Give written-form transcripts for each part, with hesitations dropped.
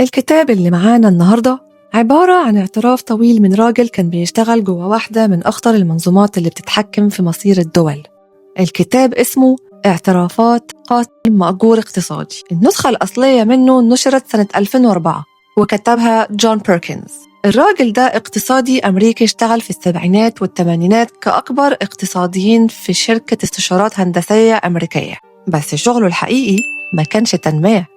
الكتاب اللي معانا النهاردة عبارة عن اعتراف طويل من راجل كان بيشتغل جوا واحدة من أخطر المنظومات اللي بتتحكم في مصير الدول. الكتاب اسمه اعترافات قاتل مأجور اقتصادي. النسخة الأصلية منه نشرت سنة 2004 وكتبها جون بيركنز. الراجل ده اقتصادي أمريكي اشتغل في السبعينات والثمانينات كأكبر اقتصاديين في شركة استشارات هندسية أمريكية، بس شغله الحقيقي ما كانش تنمية،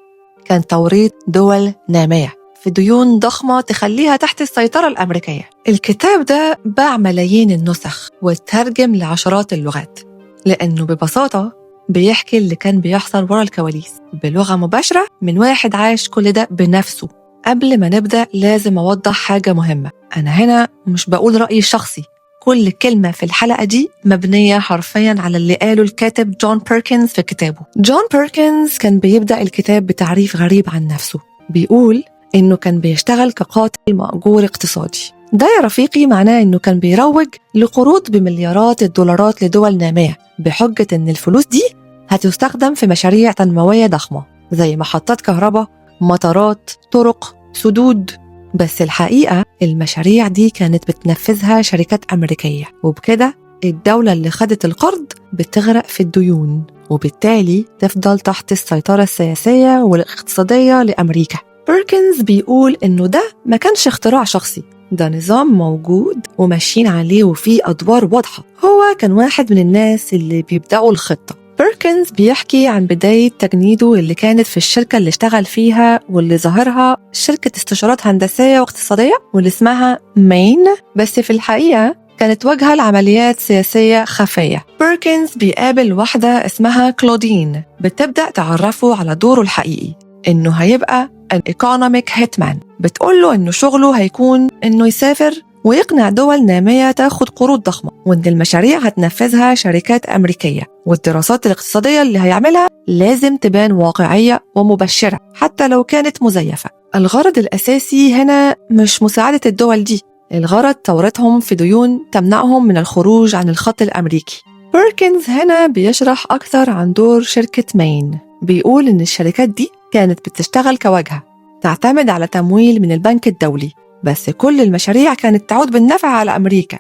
كان توريط دول نامية في ديون ضخمة تخليها تحت السيطرة الأمريكية. الكتاب ده باع ملايين النسخ وترجم لعشرات اللغات، لأنه ببساطة بيحكي اللي كان بيحصل ورا الكواليس بلغة مباشرة من واحد عايش كل ده بنفسه. قبل ما نبدأ لازم أوضح حاجة مهمة، أنا هنا مش بقول رأيي الشخصي، كل كلمة في الحلقة دي مبنية حرفياً على اللي قاله الكاتب جون بيركنز في كتابه. جون بيركنز كان بيبدأ الكتاب بتعريف غريب عن نفسه، بيقول إنه كان بيشتغل كقاتل مأجور اقتصادي. ده يا رفيقي معناه إنه كان بيروج لقروض بمليارات الدولارات لدول نامية بحجة إن الفلوس دي هتستخدم في مشاريع تنموية ضخمة زي محطات كهرباء، مطارات، طرق، سدود. بس الحقيقة المشاريع دي كانت بتنفذها شركات أمريكية، وبكده الدولة اللي خدت القرض بتغرق في الديون، وبالتالي تفضل تحت السيطرة السياسية والاقتصادية لأمريكا. بيركنز بيقول إنه ده ما كانش اختراع شخصي، ده نظام موجود وماشيين عليه وفيه أدوار واضحة. هو كان واحد من الناس اللي بيبدأوا الخطة. بيركنز بيحكي عن بداية تجنيده اللي كانت في الشركة اللي اشتغل فيها واللي ظاهرها شركة استشارات هندسية واقتصادية واللي اسمها مين، بس في الحقيقة كانت واجهة لعمليات سياسية خفية. بيركنز بيقابل واحدة اسمها كلودين بتبدأ تعرفه على دوره الحقيقي، إنه هيبقى an economic hitman. بتقوله إنه شغله هيكون إنه يسافر ويقنع دول نامية تاخد قروض ضخمة، وإن المشاريع هتنفذها شركات أمريكية، والدراسات الاقتصادية اللي هيعملها لازم تبان واقعية ومبشرة حتى لو كانت مزيفة. الغرض الأساسي هنا مش مساعدة الدول دي، الغرض توريطهم في ديون تمنعهم من الخروج عن الخط الأمريكي. بيركنز هنا بيشرح أكثر عن دور شركة مين. بيقول إن الشركات دي كانت بتشتغل كواجهة تعتمد على تمويل من البنك الدولي، بس كل المشاريع كانت تعود بالنفع على أمريكا.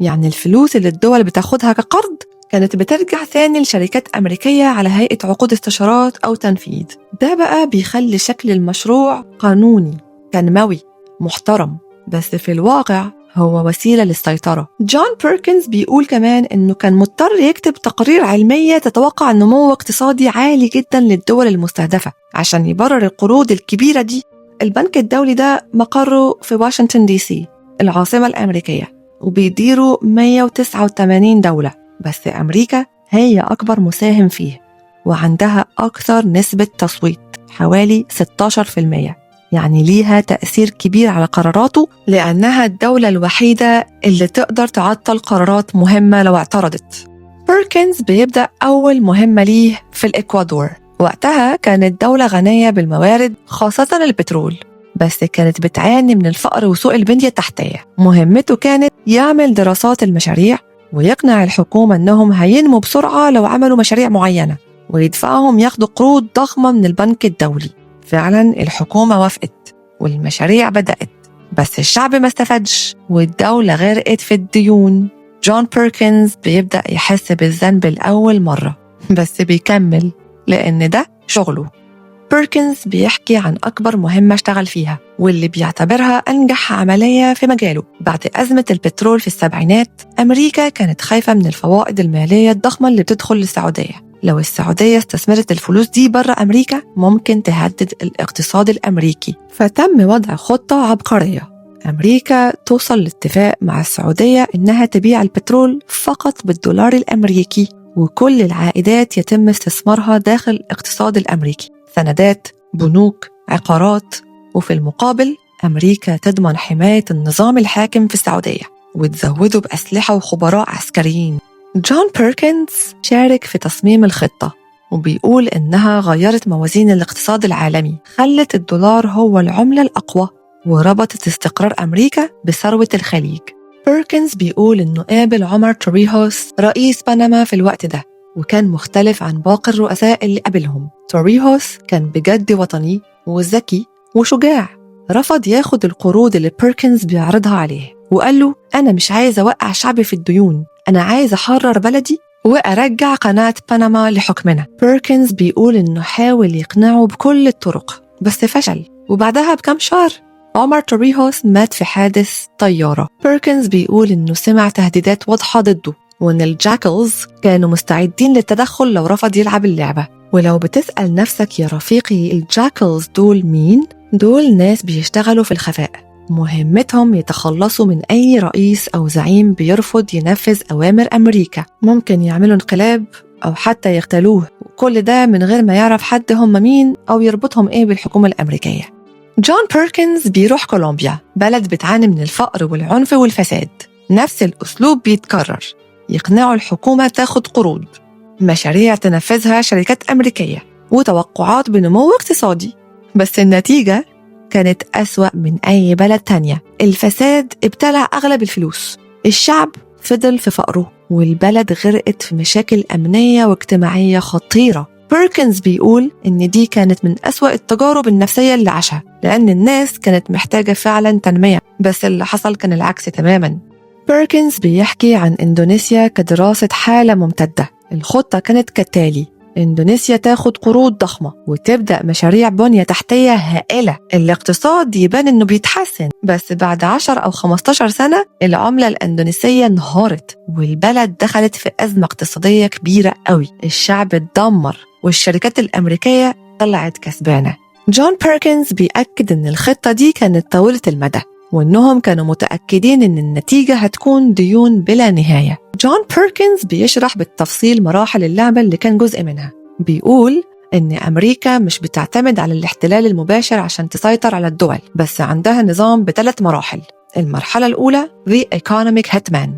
يعني الفلوس اللي الدول بتاخدها كقرض كانت بترجع ثاني لشركات أمريكية على هيئة عقود استشارات أو تنفيذ. ده بقى بيخلي شكل المشروع قانوني تنموي محترم، بس في الواقع هو وسيلة للسيطرة. جون بيركنز بيقول كمان إنه كان مضطر يكتب تقارير علمية تتوقع نمو اقتصادي عالي جدا للدول المستهدفة عشان يبرر القروض الكبيرة دي. البنك الدولي ده مقره في واشنطن دي سي العاصمة الأمريكية، وبيديروا 189 دولة، بس أمريكا هي أكبر مساهم فيه وعندها أكثر نسبة تصويت حوالي 16%، يعني ليها تأثير كبير على قراراته لأنها الدولة الوحيدة اللي تقدر تعطل قرارات مهمة لو اعترضت. بيركنز بيبدأ أول مهمة ليه في الإكوادور. وقتها كانت دولة غنية بالموارد خاصة البترول، بس كانت بتعاني من الفقر وسوء البنية التحتية. مهمته كانت يعمل دراسات المشاريع ويقنع الحكومة أنهم هينموا بسرعة لو عملوا مشاريع معينة، ويدفعهم ياخدوا قروض ضخمة من البنك الدولي. فعلا الحكومة وافقت والمشاريع بدأت، بس الشعب ما استفادش والدولة غرقت في الديون. جون بيركنز بيبدأ يحس بالذنب لأول مرة، بس بيكمل لأن ده شغله. بيركنز بيحكي عن أكبر مهمة اشتغل فيها واللي بيعتبرها أنجح عملية في مجاله. بعد أزمة البترول في السبعينات، أمريكا كانت خايفة من الفوائد المالية الضخمة اللي بتدخل للسعودية. لو السعودية استثمرت الفلوس دي برا أمريكا ممكن تهدد الاقتصاد الأمريكي، فتم وضع خطة عبقرية. أمريكا توصل لاتفاق مع السعودية إنها تبيع البترول فقط بالدولار الأمريكي، وكل العائدات يتم استثمارها داخل الاقتصاد الأمريكي، سندات، بنوك، عقارات. وفي المقابل أمريكا تضمن حماية النظام الحاكم في السعودية وتزوده بأسلحة وخبراء عسكريين. جون بيركنز شارك في تصميم الخطة وبيقول إنها غيرت موازين الاقتصاد العالمي، خلت الدولار هو العملة الأقوى وربطت استقرار أمريكا بثروة الخليج. بيركنز بيقول إنه قابل عمر توريهوس رئيس بنما في الوقت ده، وكان مختلف عن باقي الرؤساء اللي قابلهم. توريهوس كان بجد وطني وذكي وشجاع. رفض ياخد القروض اللي بيركنز بيعرضها عليه، وقال له أنا مش عايز أوقع شعبي في الديون، أنا عايز أحرر بلدي وأرجع قناة بنما لحكمنا. بيركنز بيقول إنه حاول يقنعه بكل الطرق بس فشل، وبعدها بكم شهر عمر توريهوس مات في حادث طيارة. بيركنز بيقول إنه سمع تهديدات واضحة ضده، وإن الجاكلز كانوا مستعدين للتدخل لو رفض يلعب اللعبة. ولو بتسأل نفسك يا رفيقي الجاكلز دول مين؟ دول ناس بيشتغلوا في الخفاء، مهمتهم يتخلصوا من أي رئيس أو زعيم بيرفض ينفذ أوامر أمريكا. ممكن يعملوا انقلاب أو حتى يغتالوه، وكل ده من غير ما يعرف حد هم مين أو يربطهم إيه بالحكومة الأمريكية. جون بيركنز بيروح كولومبيا، بلد بتعاني من الفقر والعنف والفساد. نفس الأسلوب بيتكرر، يقنعوا الحكومة تاخد قروض، مشاريع تنفذها شركات أمريكية، وتوقعات بنمو اقتصادي. بس النتيجة كانت أسوأ من أي بلد تانية. الفساد ابتلع أغلب الفلوس، الشعب فضل في فقره، والبلد غرقت في مشاكل أمنية واجتماعية خطيرة. بيركنز بيقول إن دي كانت من أسوأ التجارب النفسية اللي عاشها، لأن الناس كانت محتاجة فعلا تنمية، بس اللي حصل كان العكس تماما. بيركنز بيحكي عن إندونيسيا كدراسة حالة ممتدة. الخطة كانت كالتالي: إندونيسيا تاخد قروض ضخمة وتبدأ مشاريع بنية تحتية هائلة، الاقتصاد يبان إنه بيتحسن، بس بعد 10 أو 15 سنة العملة الإندونيسية انهارت والبلد دخلت في أزمة اقتصادية كبيرة قوي، الشعب اتدمر والشركات الأمريكية طلعت كسبانة. جون بيركنز بيأكد إن الخطة دي كانت طويلة المدى، وإنهم كانوا متأكدين إن النتيجة هتكون ديون بلا نهاية. جون بيركنز بيشرح بالتفصيل مراحل اللعبة اللي كان جزء منها. بيقول إن أمريكا مش بتعتمد على الاحتلال المباشر عشان تسيطر على الدول، بس عندها نظام ب3 مراحل. المرحلة الأولى The Economic Hitman،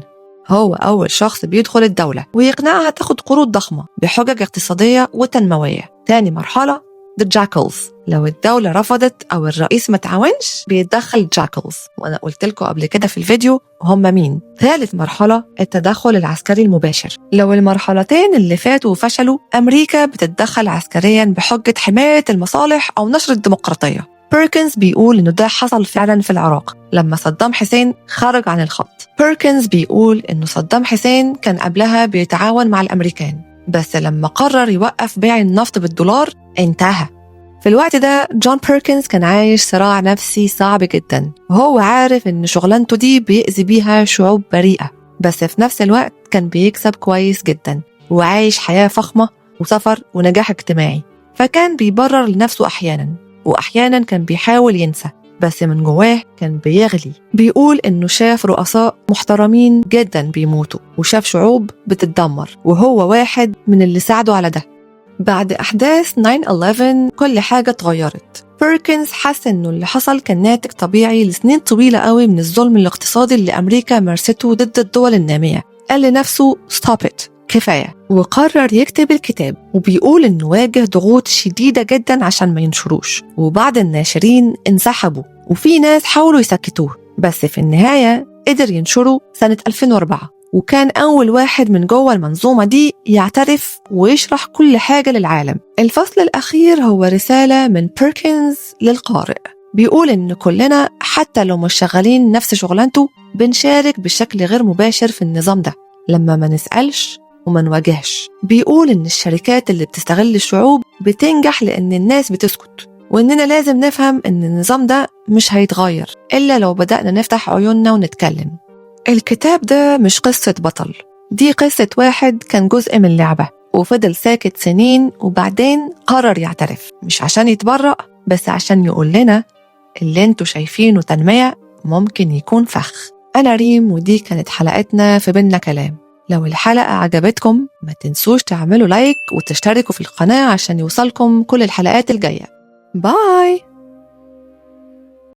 هو أول شخص بيدخل الدولة ويقنعها تاخد قروض ضخمة بحجج اقتصادية وتنموية. تاني مرحلة The Jackals، لو الدولة رفضت أو الرئيس ما تعاونش بيتدخل Jackals، وأنا قلت لكم قبل كده في الفيديو هم مين. ثالث مرحلة التدخل العسكري المباشر، لو المرحلتين اللي فاتوا فشلوا أمريكا بتتدخل عسكريا بحجة حماية المصالح أو نشر الديمقراطية. بيركنز بيقول إنه ده حصل فعلا في العراق لما صدام حسين خرج عن الخط. بيركنز بيقول إنه صدام حسين كان قبلها بيتعاون مع الأمريكان، بس لما قرر يوقف بيع النفط بالدولار انتهى. في الوقت ده جون بيركنز كان عايش صراع نفسي صعب جدا، وهو عارف إن شغلانته دي بيأذي بيها شعوب بريئة، بس في نفس الوقت كان بيكسب كويس جدا وعايش حياة فخمة وسفر ونجاح اجتماعي. فكان بيبرر لنفسه أحيانا، وأحيانا كان بيحاول ينسى، بس من جواه كان بيغلي. بيقول إنه شاف رؤساء محترمين جدا بيموتوا، وشاف شعوب بتتدمر، وهو واحد من اللي ساعدوا على ده. بعد أحداث 9/11 كل حاجة اتغيرت. بيركنز حس إنه اللي حصل كان ناتج طبيعي لسنين طويلة قوي من الظلم الاقتصادي اللي أمريكا مارسته ضد الدول النامية. قال لنفسه stop it، كفاية، وقرر يكتب الكتاب. وبيقول إنه واجه ضغوط شديدة جدا عشان ما ينشروش، وبعض الناشرين انسحبوا وفي ناس حاولوا يسكتوه، بس في النهاية قدر ينشره سنة 2004، وكان أول واحد من جوه المنظومة دي يعترف ويشرح كل حاجة للعالم. الفصل الأخير هو رسالة من بيركنز للقارئ، بيقول إن كلنا حتى لو مش شغالين نفس شغلانته بنشارك بشكل غير مباشر في النظام ده لما ما نسألش وما نواجهش. بيقول إن الشركات اللي بتستغل الشعوب بتنجح لأن الناس بتسكت، وإننا لازم نفهم إن النظام ده مش هيتغير إلا لو بدأنا نفتح عيوننا ونتكلم. الكتاب ده مش قصة بطل، دي قصة واحد كان جزء من لعبة وفضل ساكت سنين، وبعدين قرر يعترف، مش عشان يتبرأ بس عشان يقول لنا اللي انتوا شايفينه تنمية ممكن يكون فخ. أنا ريم، ودي كانت حلقتنا في بينا كلام. لو الحلقة عجبتكم ما تنسوش تعملوا لايك وتشتركوا في القناة عشان يوصلكم كل الحلقات الجاية. باي.